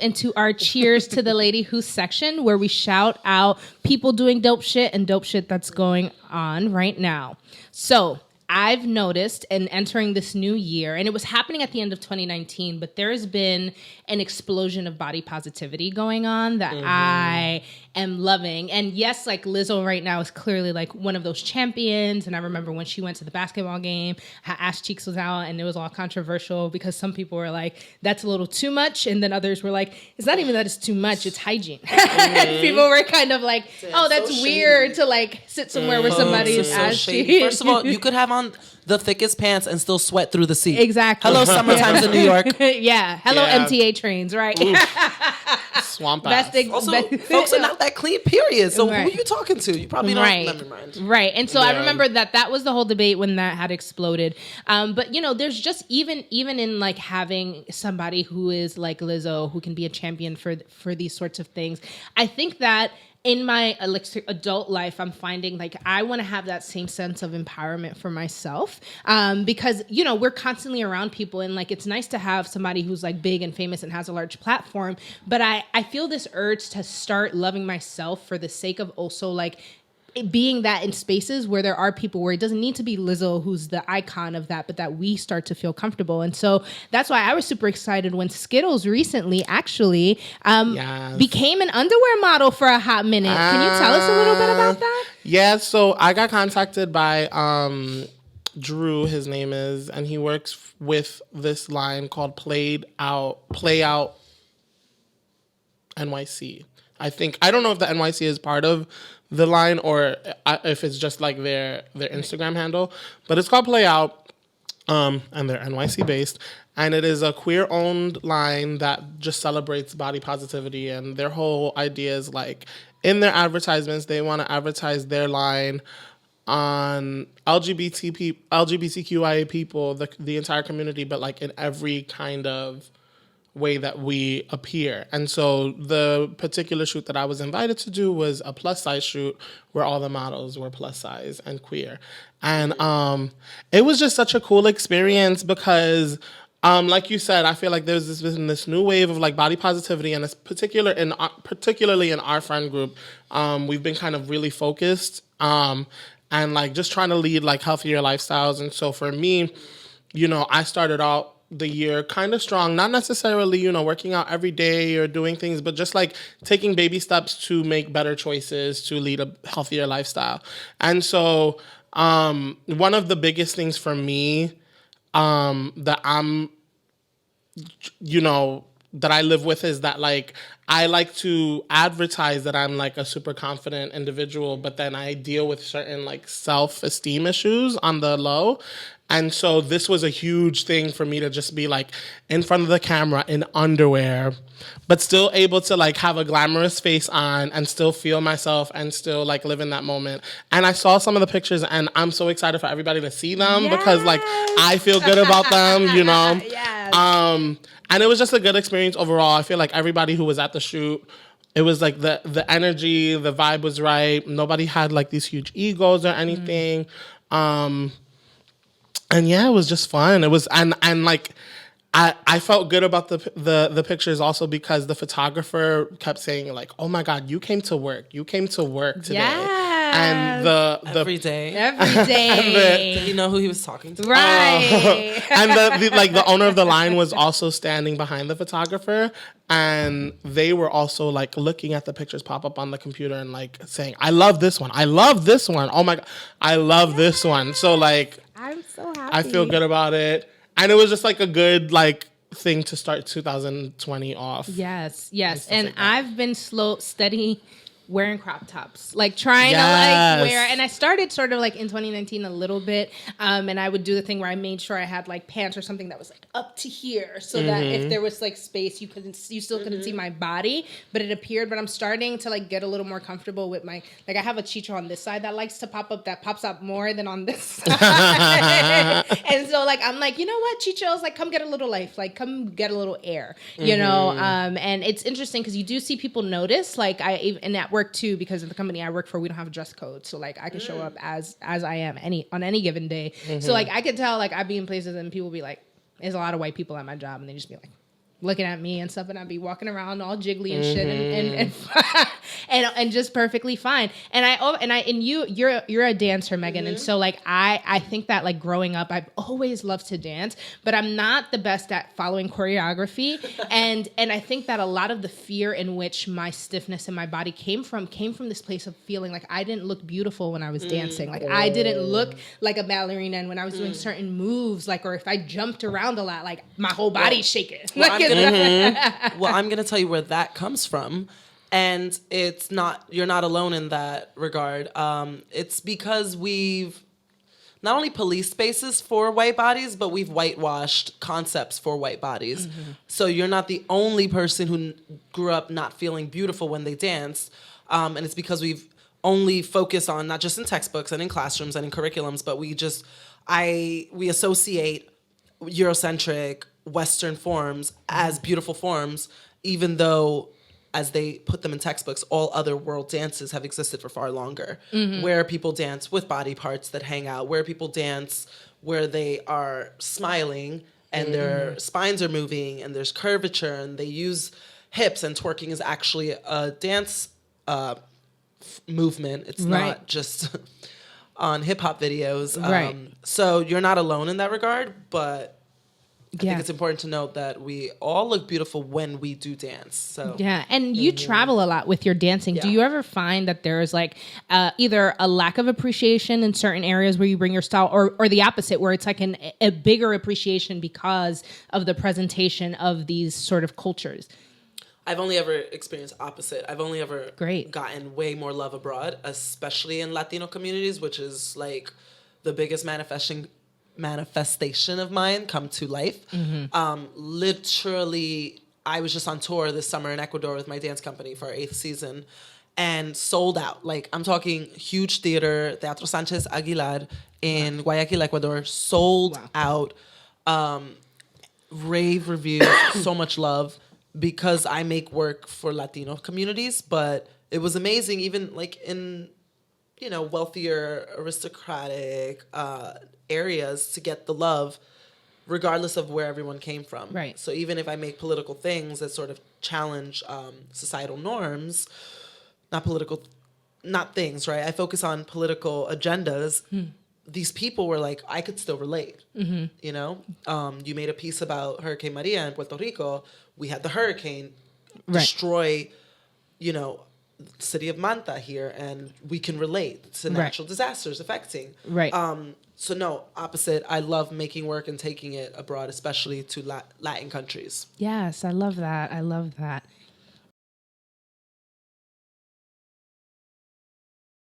into our Cheers to the Lady Who section, where we shout out people doing dope shit and dope shit that's going on right now. So I've noticed, and entering this new year, and it was happening at the end of 2019, but there has been an explosion of body positivity going on that I am loving. And yes, like Lizzo right now is clearly like one of those champions. And I remember when she went to the basketball game, her ass cheeks was out, and it was all controversial because some people were like, that's a little too much. And then others were like, it's not even that it's too much, it's hygiene. And people were kind of like, oh, that's so weird to like sit somewhere where somebody's ass cheeks. First of all, you could have on the thickest pants and still sweat through the seat. Exactly. Hello, summertimes in New York. Yeah. Hello, MTA trains, right? Swamp ass. Also, folks are not that clean, period. So who are you talking to? You probably don't. Never mind. Right. And so I remember that was the whole debate when that had exploded. But, you know, there's just even in like having somebody who is like Lizzo, who can be a champion for these sorts of things. I think that in my adult life, I'm finding like I want to have that same sense of empowerment for myself because, you know, we're constantly around people and like it's nice to have somebody who's like big and famous and has a large platform. But I feel this urge to start loving myself for the sake of also like being that in spaces where there are people where it doesn't need to be Lizzo who's the icon of that, but that we start to feel comfortable. And so that's why I was super excited when Skittles recently actually became an underwear model for a hot minute. Can you tell us a little bit about that? Yeah, so I got contacted by Drew, his name is, and he works with this line called Play Out NYC. I don't know if the NYC is part of the line or if it's just like their Instagram handle, but it's called Play Out, and they're NYC based, and it is a queer owned line that just celebrates body positivity, and their whole idea is like in their advertisements they want to advertise their line on LGBTQIA people, the entire community, but like in every kind of way that we appear. And so the particular shoot that I was invited to do was a plus size shoot where all the models were plus size and queer. And it was just such a cool experience because like you said, I feel like there's this new wave of like body positivity, and it's particularly in our friend group, we've been kind of really focused and like just trying to lead like healthier lifestyles. And so for me, you know, I started out the year kind of strong, not necessarily, you know, working out every day or doing things, but just like taking baby steps to make better choices to lead a healthier lifestyle. And so one of the biggest things for me that I'm, you know, that I live with is that like I like to advertise that I'm like a super confident individual, but then I deal with certain like self-esteem issues on the low. And so this was a huge thing for me to just be like in front of the camera in underwear, but still able to like have a glamorous face on and still feel myself and still like live in that moment. And I saw some of the pictures and I'm so excited for everybody to see them because like I feel good about them, you know? Yes. And it was just a good experience overall. I feel like everybody who was at the shoot, it was like the energy, the vibe was right. Nobody had like these huge egos or anything. And yeah, it was just fun. It was and like I felt good about the pictures also because the photographer kept saying like, "Oh my God, you came to work. You came to work today." Yes. And the every day. Did you know who he was talking to? Right. And the owner of the line was also standing behind the photographer, and they were also like looking at the pictures pop up on the computer and like saying, "I love this one. I love this one. Oh my God, I love this one." So like, I'm so happy. I feel good about it. And it was just like a good like thing to start 2020 off. Yes. And I've been steady wearing crop tops, like trying to like wear, and I started sort of like in 2019 a little bit, and I would do the thing where I made sure I had like pants or something that was like up to here, so that if there was like space, you still couldn't see my body, but it appeared. But I'm starting to like get a little more comfortable with my, like I have a chicho on this side that likes to pop up, that pops up more than on this side. And so like I'm like, you know what, chichos, like come get a little life, like come get a little air, you know. And it's interesting because you do see people notice, like and at work too, because of the company I work for, we don't have a dress code, so like I can show up as I am on any given day. So like I could tell, like I'd be in places and people be like, there's a lot of white people at my job, and they just be like, looking at me and stuff, and I'd be walking around all jiggly and shit, and just perfectly fine. And you're a dancer, Megan, and so like I think that like growing up, I've always loved to dance, but I'm not the best at following choreography, and I think that a lot of the fear in which my stiffness in my body came from this place of feeling like I didn't look beautiful when I was dancing, like I didn't look like a ballerina, and when I was doing certain moves, like, or if I jumped around a lot, like my whole body's shaking. Well, I'm gonna tell you where that comes from, and you're not alone in that regard. It's because we've not only policed spaces for white bodies, but we've whitewashed concepts for white bodies. So you're not the only person who grew up not feeling beautiful when they dance, and it's because we've only focused on, not just in textbooks and in classrooms and in curriculums, but we associate Eurocentric Western forms as beautiful forms, even though, as they put them in textbooks, all other world dances have existed for far longer, where people dance with body parts that hang out, where people dance where they are smiling and their spines are moving and there's curvature and they use hips, and twerking is actually a dance movement. It's not just on hip-hop videos. So you're not alone in that regard, but I think it's important to note that we all look beautiful when we do dance. So and you travel a lot with your dancing. Do you ever find that there's like either a lack of appreciation in certain areas where you bring your style, or the opposite, where it's like a bigger appreciation because of the presentation of these sort of cultures? I've only ever experienced opposite. I've only ever gotten way more love abroad, especially in Latino communities, which is like the biggest manifestation of mine come to life. Literally, I was just on tour this summer in Ecuador with my dance company for our 8th season, and sold out. Like, I'm talking huge theater, Teatro Sánchez Aguilar in Guayaquil, Ecuador, sold out. Rave reviews, so much love, because I make work for Latino communities. But it was amazing, even like in, wealthier, aristocratic areas, to get the love, regardless of where everyone came from. Right. So even if I make political things that sort of challenge societal norms, not things, right? I focus on political agendas. These people were like, I could still relate. You made a piece about Hurricane Maria in Puerto Rico. We had the hurricane destroy, city of Manta here, and we can relate to natural disasters affecting. So no, opposite. I love making work and taking it abroad, especially to Latin countries. Yes, I love that.